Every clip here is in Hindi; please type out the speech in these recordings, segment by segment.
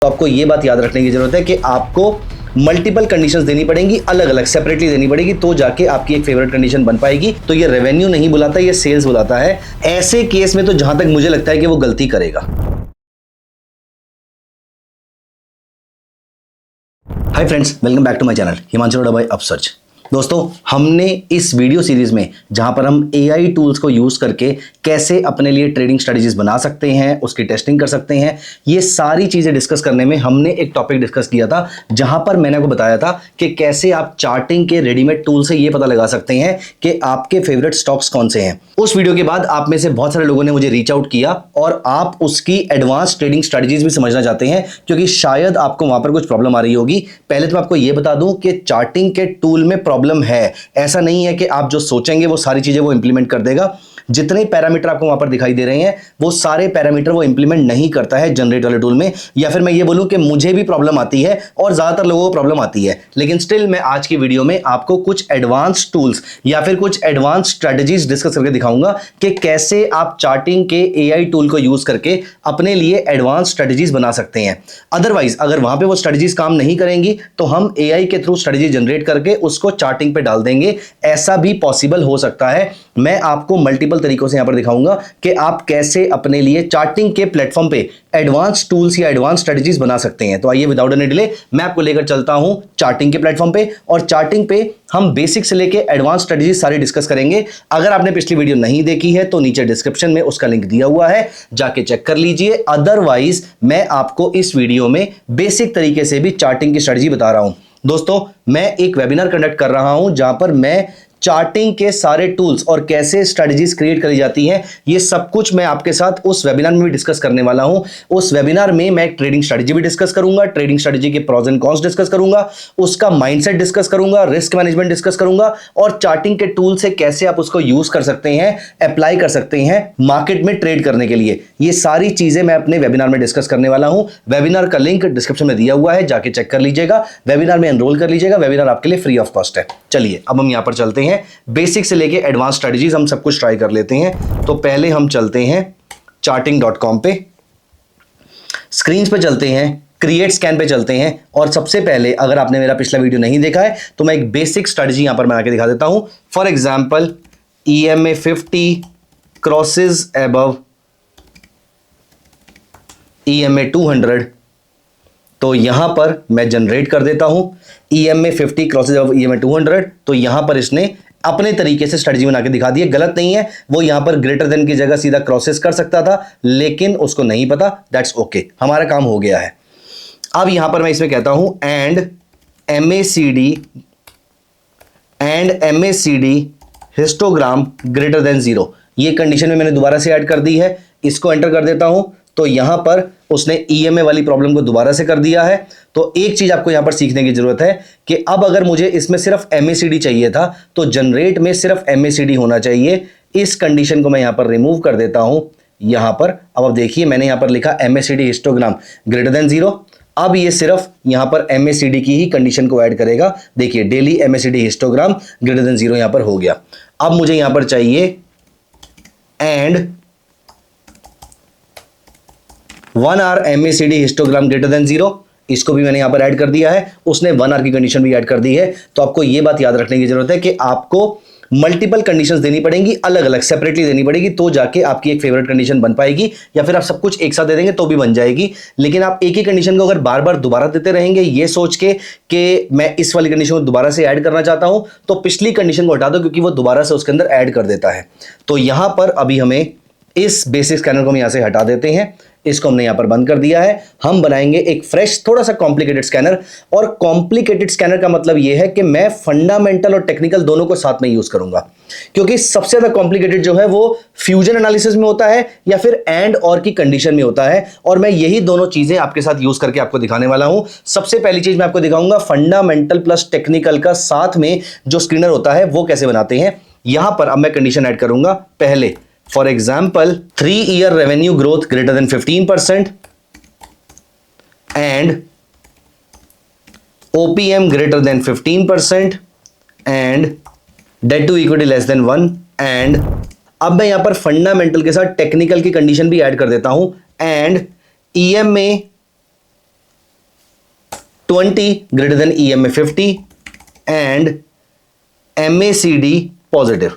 तो आपको ये बात याद रखने की जरूरत है कि आपको मल्टीपल कंडीशंस देनी पड़ेंगी, अलग अलग सेपरेटली देनी पड़ेगी, तो जाके आपकी एक फेवरेट कंडीशन बन पाएगी। तो ये रेवेन्यू नहीं बुलाता, ये सेल्स बुलाता है। ऐसे केस में तो जहां तक मुझे लगता है कि वो गलती करेगा। Hi friends, welcome back to my channel Himanshu Arora by Upsearch. दोस्तों, हमने इस वीडियो सीरीज में जहां पर हम एआई टूल्स को यूज करके कैसे अपने लिए ट्रेडिंग स्ट्रेटजीज बना सकते हैं, उसकी टेस्टिंग कर सकते हैं, ये सारी चीजें डिस्कस करने में हमने एक टॉपिक डिस्कस किया था जहां पर मैंने आपको बताया था कि कैसे आप चार्टिंग के रेडीमेड टूल से ये पता लगा सकते हैं कि आपके फेवरेट स्टॉक्स कौन से हैं। उस वीडियो के बाद आप में से बहुत सारे लोगों ने मुझे रीच आउट किया और आप उसकी एडवांस ट्रेडिंग स्ट्रेटजीज भी समझना चाहते हैं, क्योंकि शायद आपको वहां पर कुछ प्रॉब्लम आ रही होगी। पहले तो मैं आपको यह बता दूं कि चार्टिंग के टूल में प्रॉब्लम है। ऐसा नहीं है कि आप जो सोचेंगे वो सारी चीजें वो इंप्लीमेंट कर देगा। जितने पैरामीटर आपको वहां पर दिखाई दे रहे हैं वो सारे पैरामीटर वो इंप्लीमेंट नहीं करता है जनरेट वाले टूल में। या फिर मैं ये बोलूं कि मुझे भी प्रॉब्लम आती है और ज्यादातर लोगों को प्रॉब्लम आती है, लेकिन स्टिल मैं आज की वीडियो में आपको कुछ एडवांस टूल्स या फिर कुछ एडवांस स्ट्रेटजीज डिस्कस करके दिखाऊंगा कि कैसे आप चार्टिंग के एआई टूल को यूज करके अपने लिए एडवांस स्ट्रेटजीज बना सकते हैं। अदरवाइज अगर वहां पे वो स्ट्रेटजीज काम नहीं करेंगी तो हम एआई के थ्रू स्ट्रेटजी जनरेट करके उसको चार्टिंग पे डाल देंगे। ऐसा भी पॉसिबल हो सकता है। मैं आपको मल्टीपल तरीकों से यहां पर दिखाऊंगा कि आप कैसे अपने लिए चार्टिंग के प्लेटफॉर्म पे एडवांस टूल्स या एडवांस स्ट्रेटजीज बना सकते हैं। तो आइए विदाउट एनी डिले मैं आपको लेकर चलता हूं चार्टिंग के प्लेटफॉर्म पे, और चार्टिंग पे हम बेसिक से लेके एडवांस स्ट्रेटजीज सारी डिस्कस करेंगे। अगर आपने पिछली वीडियो नहीं देखी है तो नीचे डिस्क्रिप्शन में उसका लिंक दिया हुआ है, जाके चेक कर लीजिए। अदरवाइज मैं आपको इस वीडियो में बेसिक तरीके से भी चार्टिंग की स्ट्रेटजी बता रहा हूं। दोस्तों, मैं एक वेबिनार कंडक्ट कर रहा हूं जहां पर मैं चार्टिंग के सारे टूल्स और कैसे स्ट्रेटजीज क्रिएट करी जाती हैं ये सब कुछ मैं आपके साथ उस वेबिनार में भी डिस्कस करने वाला हूं। उस वेबिनार में मैं ट्रेडिंग स्ट्रेटजी भी डिस्कस करूंगा, ट्रेडिंग स्ट्रेटजी के प्रॉस एंड कॉन्स डिस्कस करूंगा, उसका माइंडसेट डिस्कस करूंगा, रिस्क मैनेजमेंट डिस्कस करूंगा, और चार्टिंग के टूल से कैसे आप उसको यूज कर सकते हैं, अप्लाई कर सकते हैं मार्केट में ट्रेड करने के लिए। ये सारी चीजें मैं अपने वेबिनार में डिस्कस करने वाला हूं। वेबिनार का लिंक डिस्क्रिप्शन में दिया हुआ है, जाके चेक कर लीजिएगा, वेबिनार में एनरोल कर लीजिएगा। वेबिनार आपके लिए फ्री ऑफ कॉस्ट है। चलिए अब हम यहां पर चलते हैं, बेसिक से लेके एडवांस स्ट्रेटजीज हम सब कुछ ट्राई कर लेते हैं। तो पहले हम चलते हैं charting.com पे, स्क्रीन पे चलते हैं, क्रिएट स्कैन पे चलते हैं, और सबसे पहले अगर आपने मेरा पिछला वीडियो नहीं देखा है तो मैं एक बेसिक स्ट्रेटजी यहां पर बना के दिखा देता हूं। For example, EMA 50 crosses above EMA 200, तो यहां पर मैं जनरेट कर देता हूं EMA 50 क्रॉसेस अबव EMA 200। तो यहां पर इसने अपने तरीके से स्ट्रेटजी बना के दिखा दी है। गलत नहीं है, वो यहां पर ग्रेटर देन की जगह सीधा क्रॉसेस कर सकता था, लेकिन उसको नहीं पता। दैट्स ओके, हमारा काम हो गया है। अब यहां पर मैं इसमें कहता हूं and MACD histogram greater than 0। ये कंडीशन में मैंने दोबारा से ऐड कर दी है, इसको एंटर कर देता हूं तो यहां पर उसने EMA वाली प्रॉब्लम को दोबारा से कर दिया है। तो एक चीज आपको यहां पर सीखने की जरूरत है कि अब अगर मुझे इसमें सिर्फ MACD चाहिए था तो जनरेट में सिर्फ MACD होना चाहिए। इस कंडीशन को मैं यहां पर रिमूव कर देता हूं यहां पर। अब आप देखिए, मैंने यहां पर लिखा MACD हिस्टोग्राम ग्रेटर देन 0। अब ये सिर्फ यहां पर MACD की ही कंडीशन को ऐड करेगा। देखिए, daily MACD histogram greater than 0 यहां पर हो गया। अब मुझे यहां पर चाहिए and 1 hour MACD histogram greater than 0। इसको भी मैंने यहां पर ऐड कर दिया है, उसने 1 आवर की कंडीशन भी ऐड कर दी है। तो आपको यह बात याद रखने की जरूरत है कि आपको मल्टीपल कंडीशंस देनी पड़ेंगी, अलग अलग सेपरेटली देनी पड़ेगी, तो जाके आपकी एक फेवरेट कंडीशन बन पाएगी। या फिर आप सब कुछ एक साथ दे देंगे तो भी बन जाएगी, लेकिन आप एक ही कंडीशन को अगर बार बार दोबारा देते रहेंगे ये सोच के कि मैं इस वाली कंडीशन को दोबारा से ऐड करना चाहता हूं, तो पिछली कंडीशन को हटा दो, क्योंकि वो दोबारा से उसके अंदर ऐड कर देता है। तो यहां पर अभी हमें इस बेसिक स्कैनर को हम यहां से हटा देते हैं, इसको हमने यहां पर बंद कर दिया है। हम बनाएंगे एक फ्रेश थोड़ा सा कॉम्प्लिकेटेड स्कैनर। और कॉम्प्लिकेटेड स्कैनर का मतलब यह है कि मैं फंडामेंटल और टेक्निकल दोनों को साथ में यूज करूंगा, क्योंकि सबसे ज्यादा कॉम्प्लिकेटेड जो है वो फ्यूजन एनालिसिस में होता है या फिर एंड और की कंडीशन में होता है। और मैं यही दोनों चीजें आपके साथ यूज करके आपको दिखाने वाला हूं। सबसे पहली चीज मैं आपको दिखाऊंगा फंडामेंटल प्लस टेक्निकल का साथ में जो स्कैनर होता है वो कैसे बनाते हैं। यहां पर अब मैं कंडीशन ऐड करूंगा। पहले for example 3 year revenue growth greater than 15% and OPM greater than 15% and debt to equity less than 1। And अब मैं यहां पर फंडामेंटल के साथ टेक्निकल की कंडीशन भी ऐड कर देता हूं and EMA 20 greater than EMA 50 and MACD positive.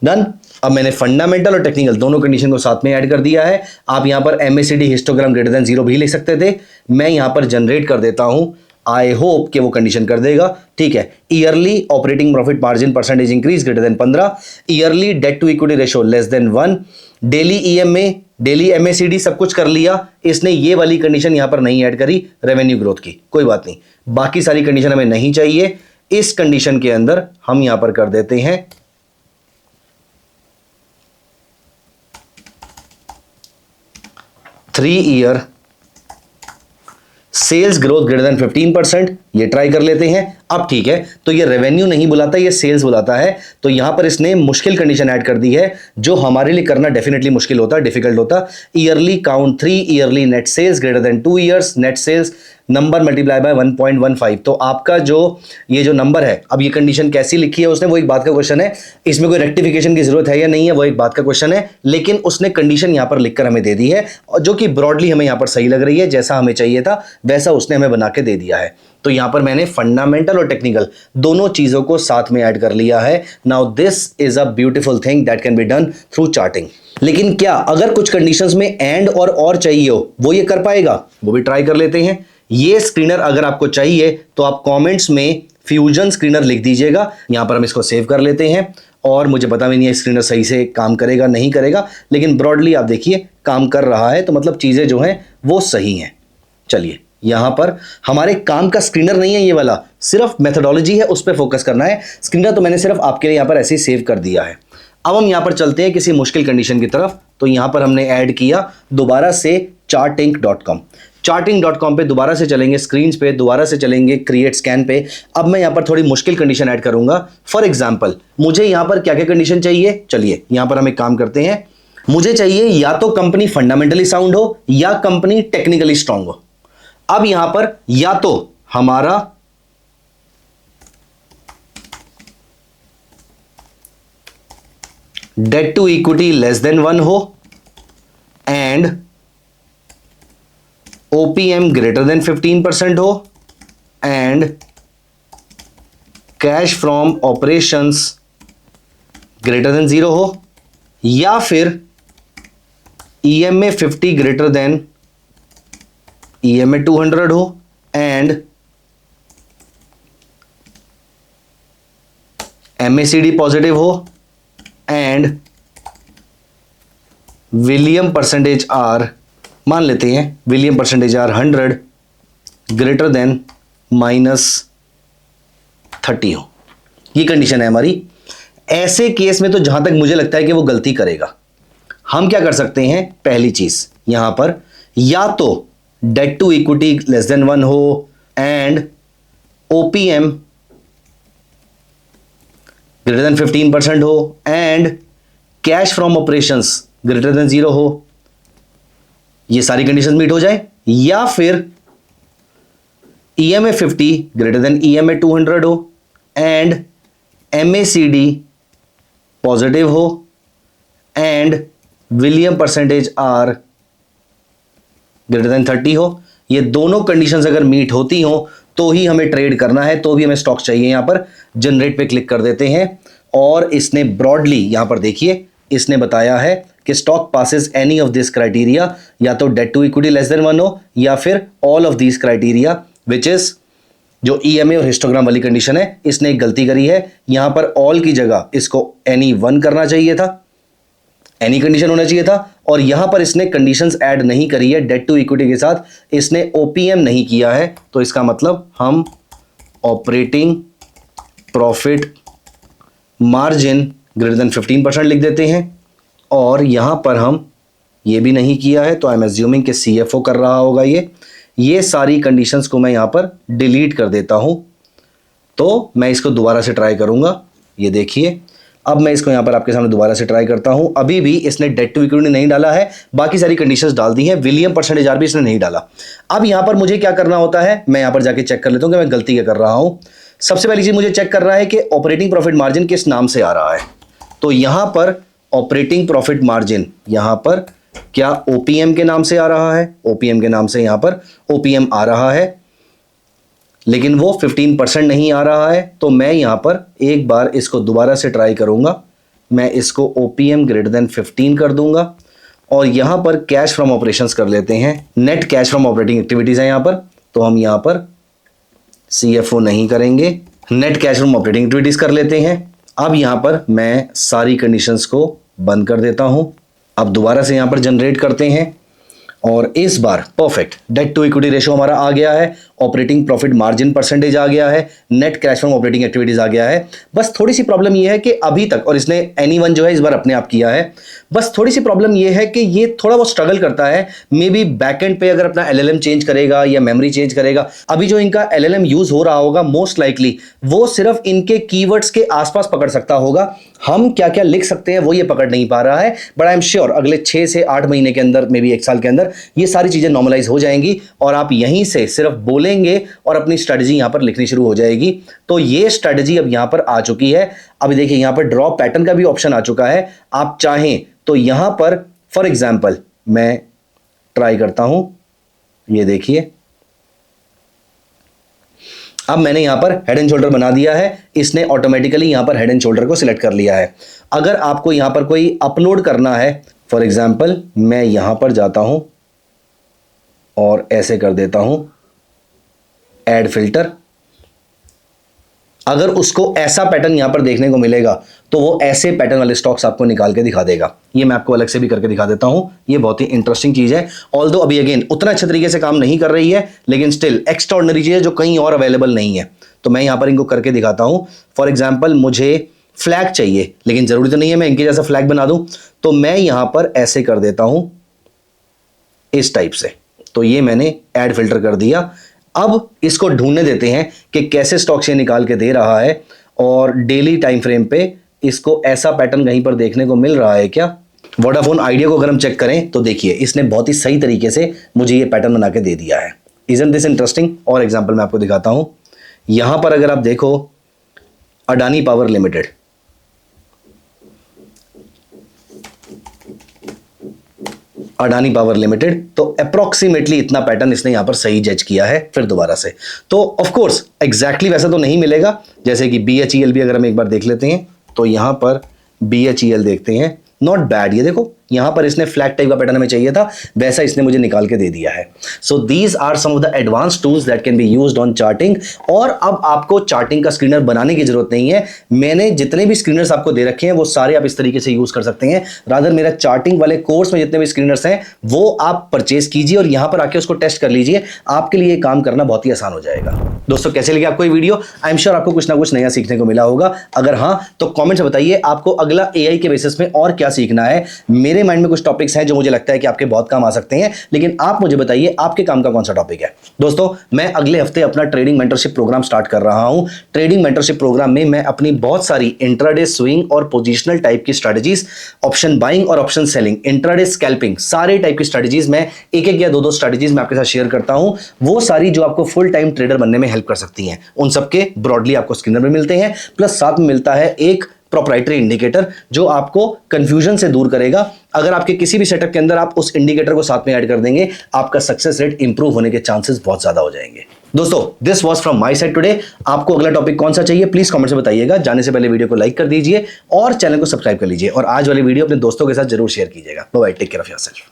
Done. अब मैंने फंडामेंटल और टेक्निकल दोनों कंडीशन को साथ में ऐड कर दिया है। आप यहां पर MACD हिस्टोग्राम ग्रेटर देन 0 भी लिख सकते थे, मैं यहां पर जनरेट कर देता हूं। आई होप कि वो कंडीशन कर देगा। ठीक है, yearly operating profit margin percentage increase greater than 15, yearly debt to equity ratio less than 1, daily EMA, daily MACD सब कुछ कर लिया। इसने ये वाली कंडीशन यहां पर नहीं ऐड करी रेवेन्यू ग्रोथ की, कोई बात नहीं, बाकी सारी कंडीशन हमें नहीं चाहिए। इस कंडीशन के अंदर हम यहां पर कर देते हैं 3 year sales growth greater than 15%, ये ट्राई कर लेते हैं। अब ठीक है, तो ये रेवेन्यू नहीं बुलाता, ये सेल्स बुलाता है। तो यहां पर इसने मुश्किल कंडीशन ऐड कर दी है, जो हमारे लिए करना डेफिनेटली मुश्किल होता, डिफिकल्ट होता। Yearly count 3, yearly net sales greater than 2 years, net sales number multiply by 1.15। तो आपका जो ये जो नंबर है, अब ये कंडीशन कैसी लिखी है उसने, वो एक बात का क्वेश्चन है। इसमें कोई रेक्टिफिकेशन की जरूरत है या नहीं है, वो एक बात का क्वेश्चन है। लेकिन उसने कंडीशन यहां पर लिखकर हमें दे दी है, और जो कि ब्रॉडली हमें यहां पर सही लग रही है, जैसा हमें चाहिए था वैसा उसने हमें बना के दे दिया है। तो यहां पर मैंने फंडामेंटल और टेक्निकल दोनों चीजों को साथ में ऐड कर लिया है। Now this is a beautiful thing that can be done through charting. लेकिन क्या अगर कुछ कंडीशंस में एंड और चाहिए हो, वो ये कर पाएगा? वो भी ट्राई कर लेते हैं। ये स्क्रीनर अगर आपको चाहिए तो आप कमेंट्स में फ्यूजन स्क्रीनर लिख दीजिएगा। यहां पर हम इसको सेव कर लेते हैं, और मुझे पता भी नहीं है स्क्रीनर सही से काम करेगा नहीं करेगा, लेकिन ब्रॉडली आप देखिए काम कर रहा है, तो मतलब चीजें जो हैं वो सही हैं। चलिए, यहां पर हमारे काम का स्क्रीनर नहीं है ये वाला, सिर्फ मेथोडोलॉजी है, उस पर फोकस करना है। स्क्रीनर तो मैंने सिर्फ आपके लिए यहां पर ऐसे ही सेव कर दिया है। अब हम यहां पर चलते हैं किसी मुश्किल कंडीशन की तरफ। तो यहां पर हमने ऐड किया दोबारा से charting.com। charting.com पे दोबारा से चलेंगे, स्क्रीन पे दोबारा से चलेंगे, क्रिएट स्कैन पे। अब मैं यहां पर थोड़ी मुश्किल कंडीशन ऐड करूंगा। फॉर एग्जांपल, मुझे यहां पर क्या क्या कंडीशन चाहिए, चलिए यहां पर हम एक काम करते हैं। मुझे चाहिए या तो कंपनी फंडामेंटली साउंड हो या कंपनी टेक्निकली स्ट्रांग हो। अब यहां पर या तो हमारा debt to equity less than 1 हो एंड OPM ग्रेटर देन 15% हो and cash from operations greater than 0 हो, या फिर EMA 50 ग्रेटर देन EMA 200 हो एंड MACD पॉजिटिव हो एंड विलियम परसेंटेज आर, मान लेते हैं William percentage R 100 greater than -30 हो। ये कंडीशन है हमारी। ऐसे केस में तो जहां तक मुझे लगता है कि वो गलती करेगा, हम क्या कर सकते हैं, पहली चीज यहां पर या तो debt to equity less than 1 हो एंड OPM ग्रेटर देन 15% हो and cash from operations greater than 0 हो, ये सारी कंडीशन मीट हो जाए, या फिर EMA 50 ग्रेटर देन EMA 200 हो एंड MACD पॉजिटिव हो and William percentage R greater than 30 हो। ये दोनों कंडीशंस अगर मीट होती हो तो ही हमें ट्रेड करना है, तो भी हमें स्टॉक चाहिए। यहां पर जनरेट पे क्लिक कर देते हैं, और इसने ब्रॉडली यहां पर देखिए इसने बताया है कि stock passes any of this criteria, या तो debt to equity less than 1 हो या फिर all of this criteria, which is जो EMA और हिस्टोग्राम वाली कंडीशन है। इसने एक गलती करी है, यहां पर ऑल की जगह इसको any 1 करना चाहिए था, एनी कंडीशन होना चाहिए था, और यहां पर इसने कंडीशंस ऐड नहीं करी है डेट टू इक्विटी के साथ, इसने OPM नहीं किया है। तो इसका मतलब हम operating profit margin greater than 15% लिख देते हैं, और यहां पर हम ये भी नहीं किया है, तो आई एम एज्यूमिंग कि CFO कर रहा होगा। ये सारी कंडीशंस को मैं यहां पर डिलीट कर देता हूं। तो मैं इसको दोबारा से ट्राई करूंगा, ये देखिए अब मैं इसको यहां पर आपके सामने दोबारा से ट्राई करता हूं। अभी भी इसने डेट टू इक्विटी नहीं डाला है, बाकी सारी कंडीशंस डाल दी हैं, विलियम परसेंटेज आर भी इसने नहीं डाला। अब यहां पर मुझे क्या करना होता है, मैं यहां पर जाके चेक कर लेता हूं कि मैं गलती क्या कर रहा हूं। सबसे पहली चीज मुझे चेक करना है कि ऑपरेटिंग प्रॉफिट मार्जिन किस नाम से आ रहा है। तो यहां पर ऑपरेटिंग प्रॉफिट मार्जिन यहां पर क्या OPM के नाम से आ रहा है, OPM के नाम से यहां पर OPM आ रहा है। लेकिन वो 15% नहीं आ रहा है, तो मैं यहां पर एक बार इसको दोबारा से ट्राई करूंगा। मैं इसको OPM ग्रेटर देन 15 कर दूंगा और यहां पर कैश फ्रॉम ऑपरेशंस कर लेते हैं। Net cash from operating activities है यहां पर, तो हम यहां पर CFO नहीं करेंगे, net cash from operating activities कर लेते हैं। अब यहां पर मैं सारी कंडीशंस को बंद कर देता हूं। अब दोबारा से यहां पर जनरेट करते हैं और इस बार perfect debt to equity ratio हमारा आ गया है, ऑपरेटिंग प्रॉफिट मार्जिन परसेंटेज आ गया है, net cash from operating activities आ गया है। बस थोड़ी सी प्रॉब्लम यह है कि अभी तक, और इसने Anyone जो है इस बार अपने आप किया है, बस थोड़ी सी प्रॉब्लम यह है कि ये थोड़ा बहुत स्ट्रगल करता है। मे बी बैकएंड पे अगर अपना LLM चेंज करेगा या मेमोरी चेंज करेगा, अभी जो इनका LLM यूज हो रहा होगा मोस्ट लाइकली वो सिर्फ इनके कीवर्ड्स के आसपास पकड़ सकता होगा। हम क्या क्या लिख सकते हैं वो ये पकड़ नहीं पा रहा है, बट आई एम श्योर अगले 6 से 8 महीने के अंदर, मे बी 1 साल के अंदर ये सारी चीजें नॉर्मलाइज हो जाएंगी और आप यहीं से सिर्फ बोलेंगे और अपनी स्ट्रेटजी यहां पर लिखनी शुरू हो जाएगी। तो ये स्ट्रेटजी अब यहां पर आ चुकी है। अभी देखिए यहां पर ड्रॉ पैटर्न का भी ऑप्शन आ चुका है। आप चाहें तो यहां पर फॉर एग्जांपल मैं ट्राई करता हूं, ये देखिए अब मैंने यहां पर हेड एंड शोल्डर बना दिया है, इसने ऑटोमेटिकली यहां पर हेड एंड शोल्डर को सिलेक्ट कर लिया है। अगर आपको यहां पर कोई अपलोड करना है, फॉर एग्जांपल मैं यहां पर जाता हूं और ऐसे कर देता हूं ऐड फिल्टर। अगर उसको ऐसा पैटर्न यहां पर देखने को मिलेगा तो वो ऐसे पैटर्न वाले स्टॉक्स आपको निकाल के दिखा देगा। ये मैं आपको अलग से भी करके दिखा देता हूं, ये बहुत ही इंटरेस्टिंग चीज है। ऑल्दो अभी अगेन उतना अच्छे तरीके से काम नहीं कर रही है, लेकिन स्टिल एक्स्ट्राऑर्डिनरी चीज है जो कहीं और अवेलेबल नहीं है। तो मैं यहां पर इनको करके दिखाता हूं। फॉर एग्जाम्पल मुझे फ्लैग चाहिए, लेकिन जरूरी तो नहीं है मैं इनके जैसा फ्लैग बना दूं, तो मैं यहां पर ऐसे कर देता हूं इस टाइप से। तो ये मैंने ऐड फिल्टर कर दिया। अब इसको ढूंढने देते हैं कि कैसे स्टॉक्स ये निकाल के दे रहा है और डेली टाइम फ्रेम पे इसको ऐसा पैटर्न कहीं पर देखने को मिल रहा है क्या। वोडाफोन आइडिया को अगर हम चेक करें तो देखिए इसने बहुत ही सही तरीके से मुझे ये पैटर्न बना के दे दिया है। Isn't this interesting. और एग्जांपल मैं आपको दिखाता हूं। यहां पर अगर आप देखो Adani power limited, Adani power limited, तो अप्रोक्सीमेटली इतना पैटर्न इसने यहां पर सही जज किया है। फिर दोबारा से तो ऑफ कोर्स एग्जैक्टली वैसा तो नहीं मिलेगा, जैसे कि BHEL भी अगर हम एक बार देख लेते हैं तो यहां पर BHEL देखते हैं, नॉट बैड। ये देखो यहां पर इसने फ्लैग टाइप का पैटर्न हमें चाहिए था, वैसा इसने मुझे निकाल के दे दिया है। So these are some of the advanced tools that can be used on charting. और अब आपको चार्टिंग का स्क्रीनर बनाने की जरूरत नहीं है। मैंने जितने भी स्क्रीनर्स आपको दे रखे हैं वो सारे आप इस तरीके से यूज कर सकते हैं। रादर मेरा चार्टिंग वाले कोर्स में जितने भी स्क्रीनर्स हैं वो आप परचेज कीजिए और यहां पर आके उसको टेस्ट कर लीजिए। आपके लिए काम करना बहुत ही आसान हो जाएगा। दोस्तों कैसे लगी आपको ये वीडियो? आई एम श्योर आपको कुछ ना कुछ नया सीखने को मिला होगा। अगर हाँ तो कॉमेंट में बताइए आपको अगला AI के बेसिस में और क्या सीखना है। मेरे माइंड में कुछ टॉपिक्स जो मुझे लगता है कि आपके बहुत काम आ सकते हैं, लेकिन आप मुझे बताइए आपके काम का कौन सा टॉपिक है। दोस्तों मैं अगले हफ्ते अपना ट्रेडिंग मेंटरशिप प्रोग्राम स्टार्ट कर रहा हूं। ट्रेडिंग मेंटरशिप प्रोग्राम में मैं अपनी बहुत सारी इंट्राडे स्विंग और पोजिशनल टाइप की स्ट्रेटजीज, ऑप्शन बाइंग और ऑप्शन सेलिंग, इंट्राडे स्कैल्पिंग, सारे टाइप की स्ट्रेटजीज मैं एक या दो स्ट्रेटजीज मैं आपके साथ शेयर करता हूं। वो सारी जो आपको फुल टाइम ट्रेडर बनने में हेल्प कर सकती हैं, उन सबके ब्रॉडली आपको स्क्रीनर में मिलते हैं। प्लस साथ में मिलता है एक प्रोप्राइटरी इंडिकेटर जो आपको कंफ्यूजन से दूर करेगा। अगर आपके किसी भी सेटअप के अंदर आप उस इंडिकेटर को साथ में ऐड कर देंगे, आपका सक्सेस रेट इंप्रूव होने के चांसेस बहुत ज्यादा हो जाएंगे। दोस्तों this was from my side today. आपको अगला टॉपिक कौन सा चाहिए प्लीज कमेंट में बताइएगा। जाने से पहले वीडियो को लाइक कर दीजिए और चैनल को सब्सक्राइब कर लीजिए और आज वाली वीडियो अपने दोस्तों के साथ जरूर शेयर कीजिएगा। Bye bye, take care of yourself.